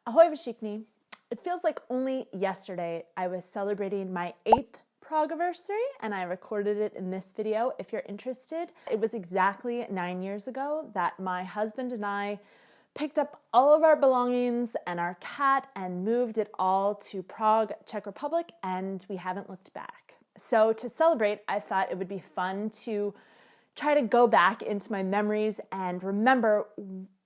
Ahoy všichni. It feels like only yesterday I was celebrating my 8th Prague anniversary, and I recorded it in this video if you're interested. It was exactly 9 years ago that my husband and I picked up all of our belongings and our cat and moved it all to Prague, Czech Republic, and we haven't looked back. So to celebrate, I thought it would be fun to try to go back into my memories and remember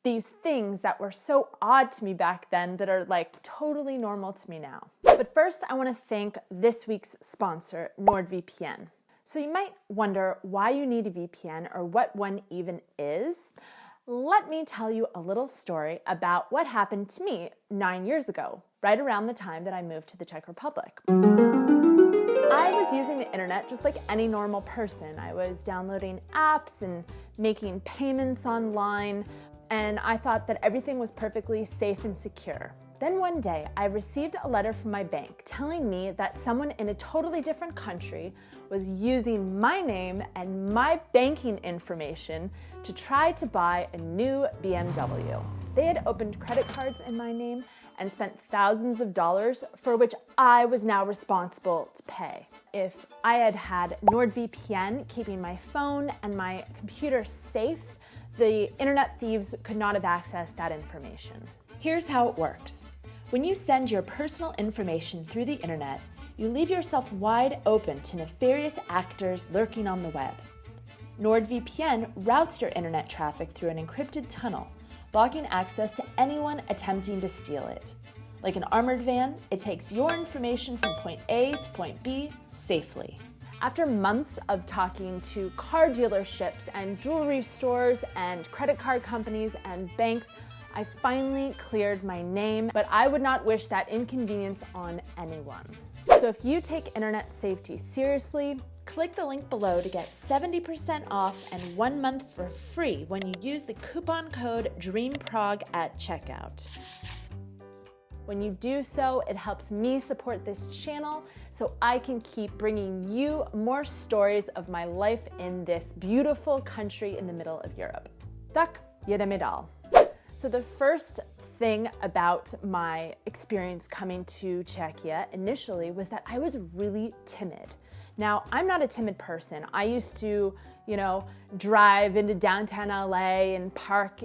these things that were so odd to me back then that are like totally normal to me now. But first, I want to thank this week's sponsor, NordVPN. So you might wonder why you need a VPN or what one even is. Let me tell you a little story about what happened to me 9 years ago, right around the time that I moved to the Czech Republic. I was using the internet just like any normal person. I was downloading apps and making payments online, and I thought that everything was perfectly safe and secure. Then one day, I received a letter from my bank telling me that someone in a totally different country was using my name and my banking information to try to buy a new BMW. They had opened credit cards in my name and spent thousands of dollars for which I was now responsible to pay. If I had had NordVPN keeping my phone and my computer safe, the internet thieves could not have accessed that information. Here's how it works. When you send your personal information through the internet, you leave yourself wide open to nefarious actors lurking on the web. NordVPN routes your internet traffic through an encrypted tunnel, blocking access to anyone attempting to steal it. Like an armored van, it takes your information from point A to point B safely. After months of talking to car dealerships and jewelry stores and credit card companies and banks, I finally cleared my name, but I would not wish that inconvenience on anyone. So if you take internet safety seriously, click the link below to get 70% off and 1 month for free when you use the coupon code DREAMPRAGUE at checkout. When you do so, it helps me support this channel so I can keep bringing you more stories of my life in this beautiful country in the middle of Europe. Tak jedeme dál. So the first thing about my experience coming to Czechia initially was that I was really timid. Now, I'm not a timid person. I used to, drive into downtown LA and park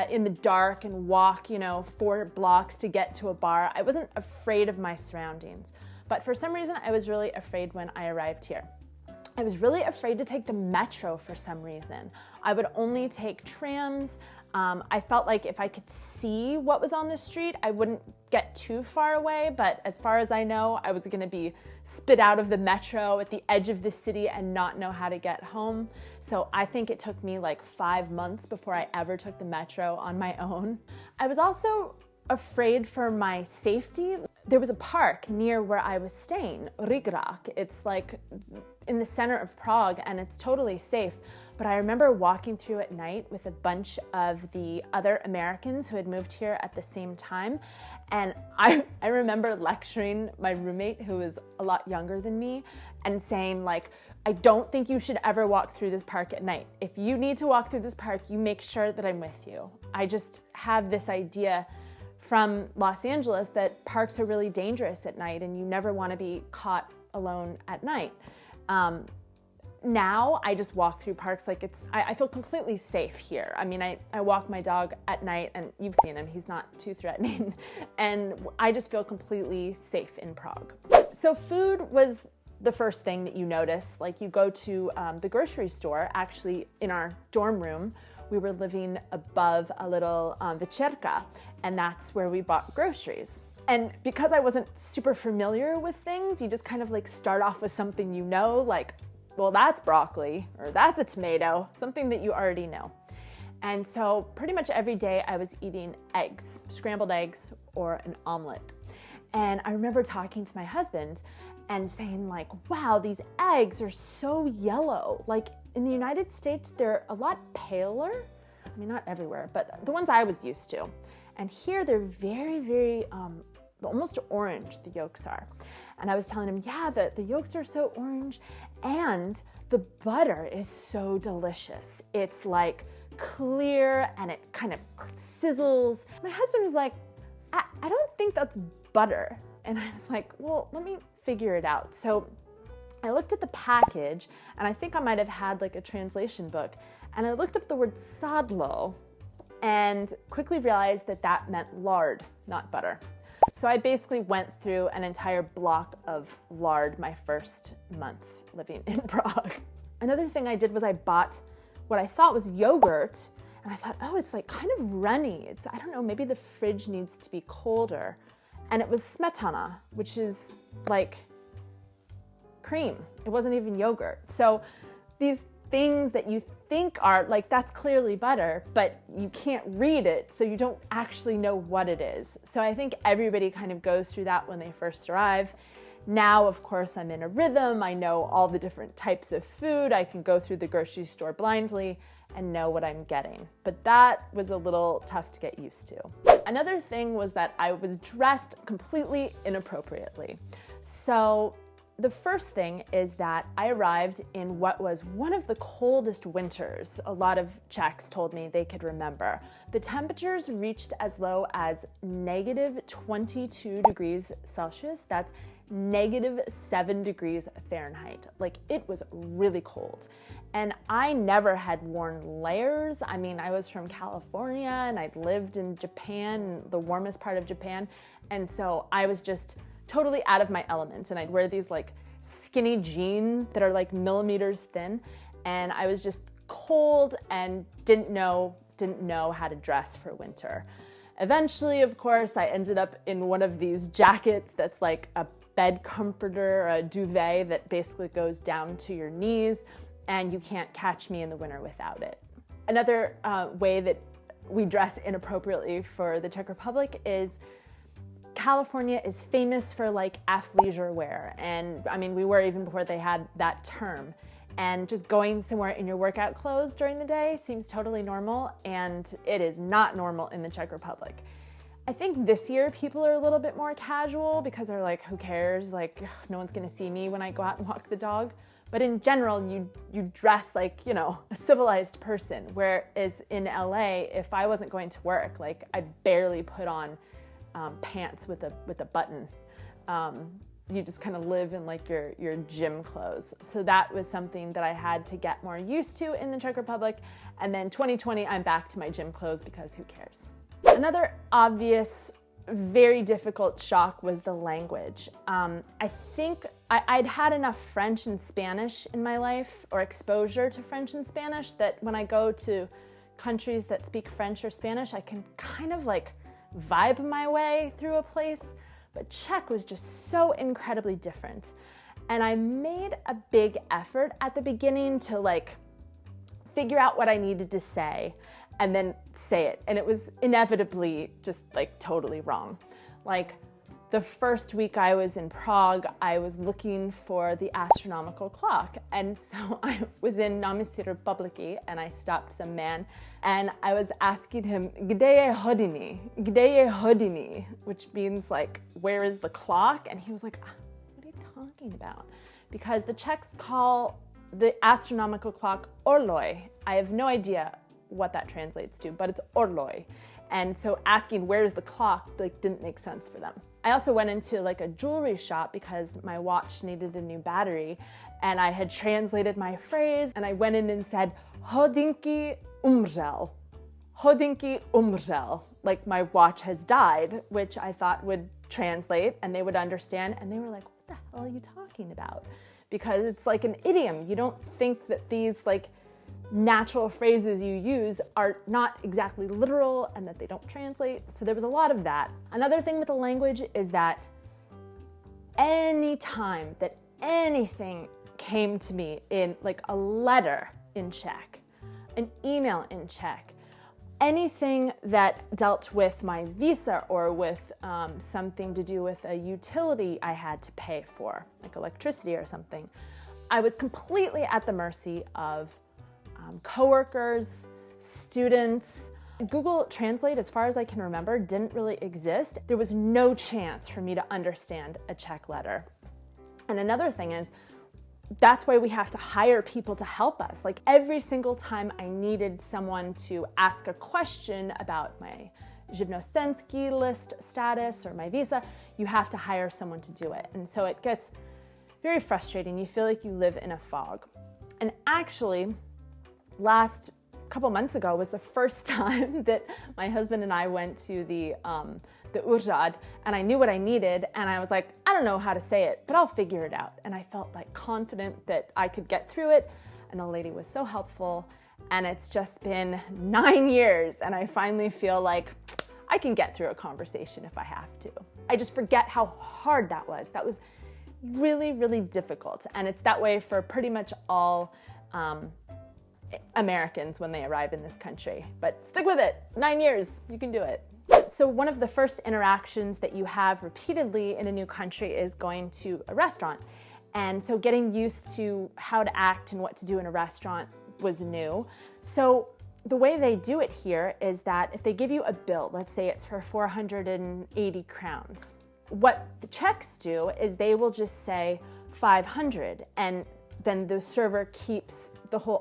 in the dark and walk, 4 blocks to get to a bar. I wasn't afraid of my surroundings. But for some reason, I was really afraid when I arrived here. I was really afraid to take the metro for some reason. I would only take trams. I felt like if I could see what was on the street, I wouldn't get too far away, but as far as I know, I was gonna be spit out of the metro at the edge of the city and not know how to get home. So I think it took me like 5 months before I ever took the metro on my own. I was also afraid for my safety. There was a park near where I was staying, Rigrak. It's like in the center of Prague and it's totally safe. But I remember walking through at night with a bunch of the other Americans who had moved here at the same time. And I remember lecturing my roommate, who was a lot younger than me, and saying like, I don't think you should ever walk through this park at night. If you need to walk through this park, you make sure that I'm with you. I just have this idea from Los Angeles that parks are really dangerous at night and you never want to be caught alone at night. Now I just walk through parks like I feel completely safe here. I mean, I walk my dog at night and you've seen him, he's not too threatening. And I just feel completely safe in Prague. So food was the first thing that you notice. Like you go to the grocery store, actually in our dorm room, we were living above a little večerka, and that's where we bought groceries. And because I wasn't super familiar with things, you just kind of like start off with something like, well, that's broccoli, or that's a tomato, something that you already know. And so pretty much every day I was eating eggs, scrambled eggs, or an omelet. And I remember talking to my husband and saying like, wow, these eggs are so yellow. Like in the United States, they're a lot paler. I mean, not everywhere, but the ones I was used to. And here they're very, very, almost orange, the yolks are. And I was telling him, yeah, the yolks are so orange and the butter is so delicious. It's like clear and it kind of sizzles. My husband was like, I don't think that's butter. And I was like, well, let me figure it out. So I looked at the package, and I think I might have had like a translation book, and I looked up the word sadlo and quickly realized that that meant lard, not butter. So I basically went through an entire block of lard my first month living in Prague. Another thing I did was I bought what I thought was yogurt, and I thought, oh, it's like kind of runny. I don't know, maybe the fridge needs to be colder. And it was smetana, which is like cream. It wasn't even yogurt. So these things that you think are like, that's clearly butter, but you can't read it, so you don't actually know what it is. So I think everybody kind of goes through that when they first arrive. Now, of course, I'm in a rhythm. I know all the different types of food. I can go through the grocery store blindly and know what I'm getting. But that was a little tough to get used to. Another thing was that I was dressed completely inappropriately. So the first thing is that I arrived in what was one of the coldest winters a lot of Czechs told me they could remember. The temperatures reached as low as negative 22 degrees Celsius. That's negative 7 degrees Fahrenheit. Like, it was really cold. And I never had worn layers. I mean, I was from California and I'd lived in Japan, the warmest part of Japan. And so I was just totally out of my element, and I'd wear these like skinny jeans that are like millimeters thin, and I was just cold and didn't know how to dress for winter. Eventually, of course, I ended up in one of these jackets that's like a bed comforter, a duvet that basically goes down to your knees, and you can't catch me in the winter without it. Another way that we dress inappropriately for the Czech Republic is California is famous for like athleisure wear. And I mean, we were even before they had that term. And just going somewhere in your workout clothes during the day seems totally normal, and it is not normal in the Czech Republic. I think this year people are a little bit more casual because they're like, who cares? Like, no one's gonna see me when I go out and walk the dog. But in general, you dress like, you know, a civilized person. Whereas in LA, if I wasn't going to work, like I barely put on pants with a button. You just kind of live in like your gym clothes. So that was something that I had to get more used to in the Czech Republic. And then 2020, I'm back to my gym clothes because who cares? Another obvious, very difficult shock was the language. I think I'd had enough French and Spanish in my life, or exposure to French and Spanish, that when I go to countries that speak French or Spanish, I can kind of like vibe my way through a place, but Czech was just so incredibly different. And I made a big effort at the beginning to like figure out what I needed to say and then say it. And it was inevitably just like totally wrong. Like the first week I was in Prague, I was looking for the astronomical clock. And so I was in Náměstí Republiky and I stopped some man and I was asking him, kde je hodiny? Kde je hodiny? Which means like, where is the clock? And he was like, what are you talking about? Because the Czechs call the astronomical clock orloj. I have no idea what that translates to, but it's orloj. And so asking where's the clock like didn't make sense for them. I also went into like a jewelry shop because my watch needed a new battery, and I had translated my phrase, and I went in and said hodinky umřel. Hodinky umřel, like my watch has died, which I thought would translate and they would understand, and they were like, what the hell are you talking about? Because it's like an idiom. You don't think that these like natural phrases you use are not exactly literal and that they don't translate. So there was a lot of that. Another thing with the language is that any time that anything came to me in like a letter in Czech, an email in Czech, anything that dealt with my visa or with something to do with a utility I had to pay for, like electricity or something, I was completely at the mercy of coworkers, students. Google Translate, as far as I can remember, didn't really exist. There was no chance for me to understand a Czech letter. And another thing is, that's why we have to hire people to help us. Like every single time I needed someone to ask a question about my żywnostenski list status or my visa, you have to hire someone to do it. And so it gets very frustrating. You feel like you live in a fog. And actually, last couple months ago was the first time that my husband and I went to the Urjad, and I knew what I needed, and I was like, I don't know how to say it, but I'll figure it out. And I felt like confident that I could get through it, and the lady was so helpful. And it's just been 9 years, and I finally feel like I can get through a conversation if I have to. I just forget how hard that was. That was really, really difficult, and it's that way for pretty much all Americans when they arrive in this country. But stick with it, 9 years, you can do it. So one of the first interactions that you have repeatedly in a new country is going to a restaurant. And so getting used to how to act and what to do in a restaurant was new. So the way they do it here is that if they give you a bill, let's say it's for 480 crowns, what the Czechs do is they will just say 500, and then the server keeps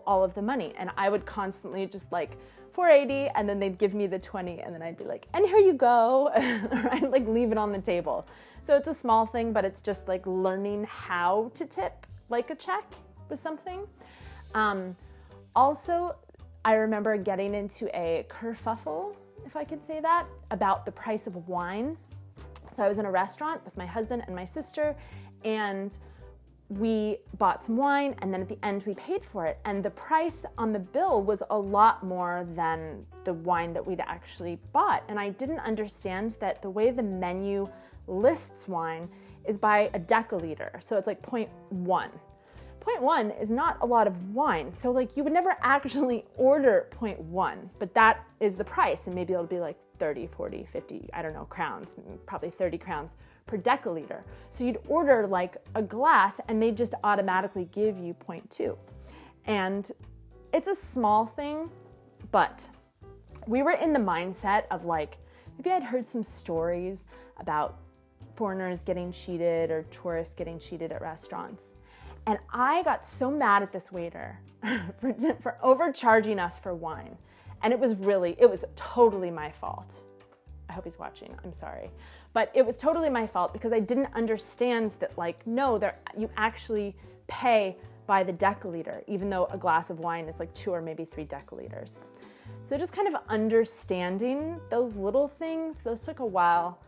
all of the money. And I would constantly just like 480, and then they'd give me the 20, and then I'd be like, and here you go, right? Like leave it on the table. So it's a small thing, but it's just like learning how to tip like a Czech was something. Also, I remember getting into a kerfuffle, if I could say that, about the price of wine. So I was in a restaurant with my husband and my sister, and we bought some wine, and then at the end we paid for it. And the price on the bill was a lot more than the wine that we'd actually bought. And I didn't understand that the way the menu lists wine is by a deciliter. So it's like 0.1. 0.1 is not a lot of wine. So like you would never actually order 0.1, but that is the price. And maybe it'll be like 30, 40, 50, I don't know, crowns, probably 30 crowns per deciliter. So you'd order like a glass and they just automatically give you 0.2. And it's a small thing, but we were in the mindset of like, maybe I'd heard some stories about foreigners getting cheated or tourists getting cheated at restaurants. And I got so mad at this waiter for overcharging us for wine. And it was totally my fault. I hope he's watching, I'm sorry. But it was totally my fault because I didn't understand that like, no, you actually pay by the deciliter, even though a glass of wine is like 2 or maybe 3 deciliters. So just kind of understanding those little things, those took a while.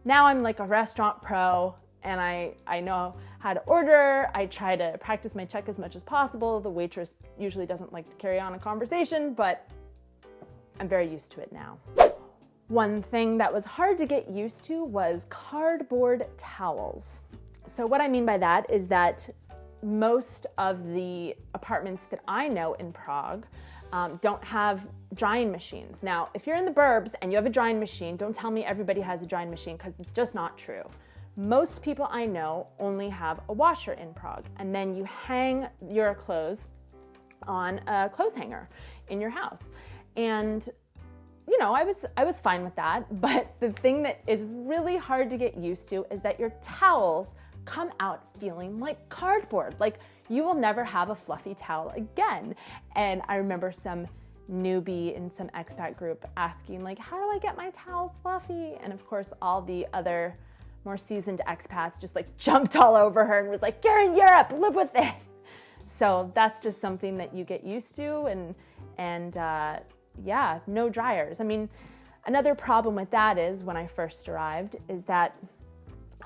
Now I'm like a restaurant pro, and I know how to order. I try to practice my Czech as much as possible. The waitress usually doesn't like to carry on a conversation, but I'm very used to it now. One thing that was hard to get used to was cardboard towels. So what I mean by that is that most of the apartments that I know in Prague don't have drying machines. Now, if you're in the burbs and you have a drying machine, don't tell me everybody has a drying machine because it's just not true. Most people I know only have a washer in Prague, and then you hang your clothes on a clothes hanger in your house. And you know, I was fine with that, but the thing that is really hard to get used to is that your towels come out feeling like cardboard. Like you will never have a fluffy towel again. And I remember some newbie in some expat group asking like, how do I get my towels fluffy? And of course, all the other more seasoned expats just like jumped all over her and was like, you're in Europe, live with it. So that's just something that you get used to, and yeah, no dryers. I mean, another problem with that is when I first arrived is that,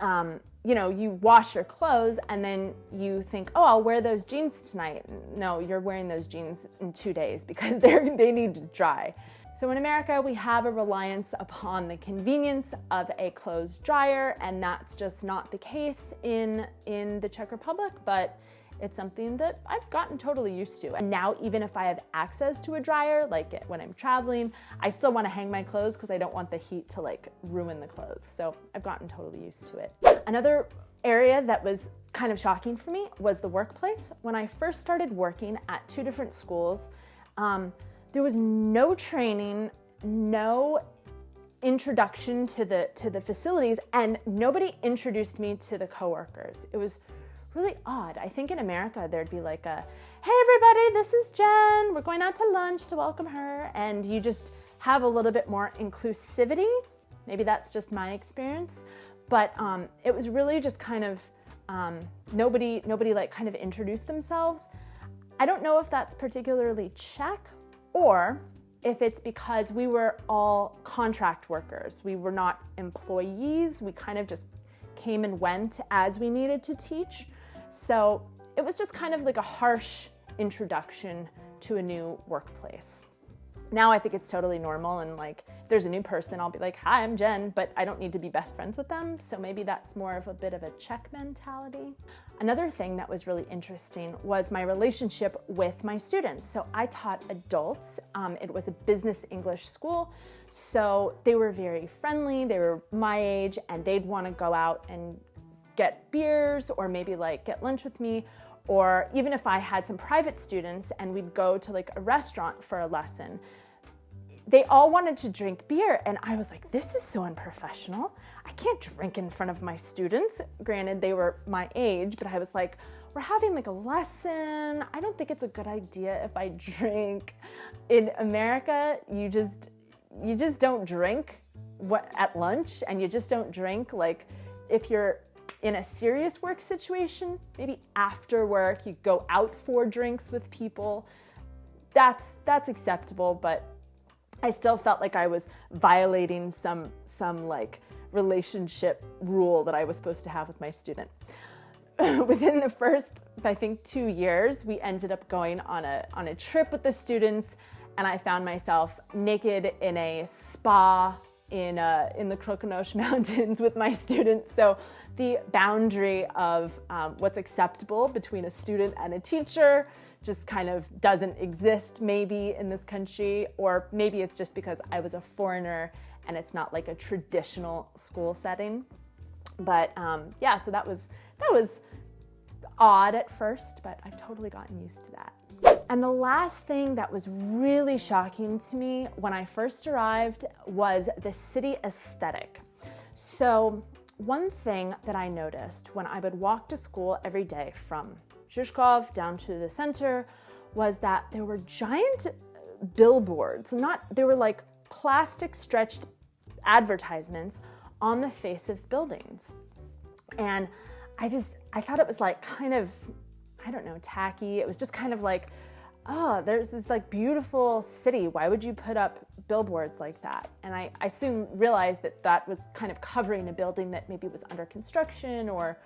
you know, you wash your clothes and then you think, oh, I'll wear those jeans tonight. No, you're wearing those jeans in 2 days because they need to dry. So in America, we have a reliance upon the convenience of a clothes dryer, and that's just not the case in the Czech Republic, but it's something that I've gotten totally used to. And now, even if I have access to a dryer, like when I'm traveling, I still want to hang my clothes because I don't want the heat to like ruin the clothes. So I've gotten totally used to it. Another area that was kind of shocking for me was the workplace. When I first started working at 2 different schools, there was no training, no introduction to the facilities, and nobody introduced me to the coworkers. It was really odd. I think in America there'd be like a, hey everybody, this is Jen, we're going out to lunch to welcome her, and you just have a little bit more inclusivity. Maybe that's just my experience, but it was really just kind of nobody like kind of introduced themselves. I don't know if that's particularly Czech or if it's because we were all contract workers. We were not employees. We kind of just came and went as we needed to teach. So it was just kind of like a harsh introduction to a new workplace. Now I think it's totally normal, and like if there's a new person, I'll be like, hi, I'm Jen, but I don't need to be best friends with them. So maybe that's more of a bit of a Czech mentality. Another thing that was really interesting was my relationship with my students. So I taught adults. It was a business English school. So they were very friendly. They were my age, and they'd want to go out and get beers or maybe like get lunch with me. Or even if I had some private students and we'd go to like a restaurant for a lesson, they all wanted to drink beer. And I was like, this is so unprofessional. I can't drink in front of my students. Granted, they were my age, but I was like, we're having like a lesson. I don't think it's a good idea if I drink. In America, you just don't drink at lunch, and you just don't drink like if you're in a serious work situation, maybe after work, you go out for drinks with people. That's acceptable, but I still felt like I was violating some like relationship rule that I was supposed to have with my student. Within the first, I think, 2 years, we ended up going on a trip with the students, and I found myself naked in a spa in the Krokonosh Mountains with my students. So the boundary of what's acceptable between a student and a teacher just kind of doesn't exist maybe in this country, or maybe it's just because I was a foreigner and it's not like a traditional school setting. But yeah, so that was odd at first, but I've totally gotten used to that. And the last thing that was really shocking to me when I first arrived was the city aesthetic. So one thing that I noticed when I would walk to school every day from Žižkov down to the center was that there were giant billboards. They were like plastic stretched advertisements on the face of buildings. And I thought it was like kind of, I don't know, tacky. It was just kind of like, oh, there's this like beautiful city. Why would you put up billboards like that? And I soon realized that that was kind of covering a building that maybe was under construction or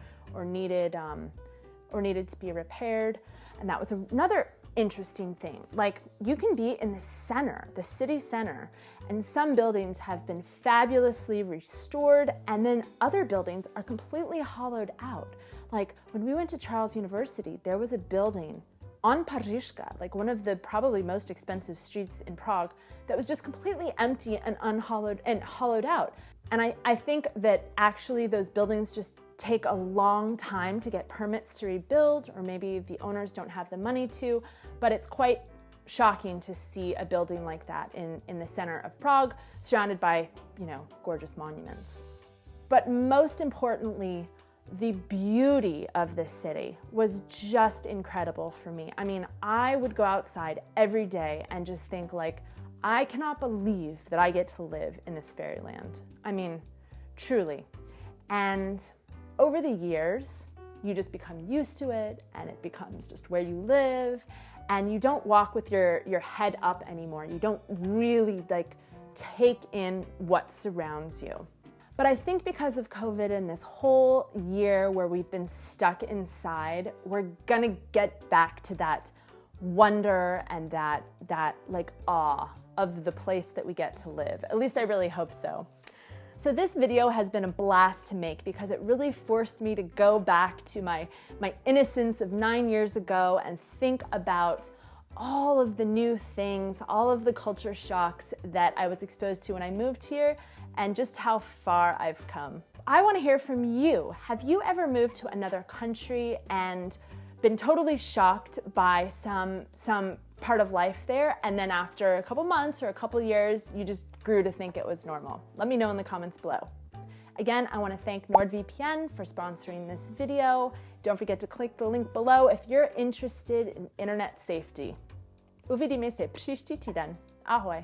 needed to be repaired. And that was another interesting thing. Like, you can be in the center, the city center, and some buildings have been fabulously restored, and then other buildings are completely hollowed out. Like when we went to Charles University, there was a building on Pařížka, like one of the probably most expensive streets in Prague, that was just completely empty and hollowed out. And I think that actually those buildings just take a long time to get permits to rebuild, or maybe the owners don't have the money to, but it's quite shocking to see a building like that in the center of Prague, surrounded by, gorgeous monuments. But most importantly, the beauty of this city was just incredible for me. I mean, I would go outside every day and just think like, I cannot believe that I get to live in this fairyland. I mean, truly. And over the years, you just become used to it, and it becomes just where you live, and you don't walk with your head up anymore. You don't really like take in what surrounds you. But I think because of COVID and this whole year where we've been stuck inside, we're gonna get back to that wonder and that like awe of the place that we get to live. At least I really hope so. So this video has been a blast to make because it really forced me to go back to my innocence of 9 years ago and think about all of the new things, all of the culture shocks that I was exposed to when I moved here, and just how far I've come. I want to hear from you. Have you ever moved to another country and been totally shocked by some part of life there, and then after a couple months or a couple years, you just grew to think it was normal? Let me know in the comments below. Again, I want to thank NordVPN for sponsoring this video. Don't forget to click the link below if you're interested in internet safety. Uvidíme se příští týden. Ahoj.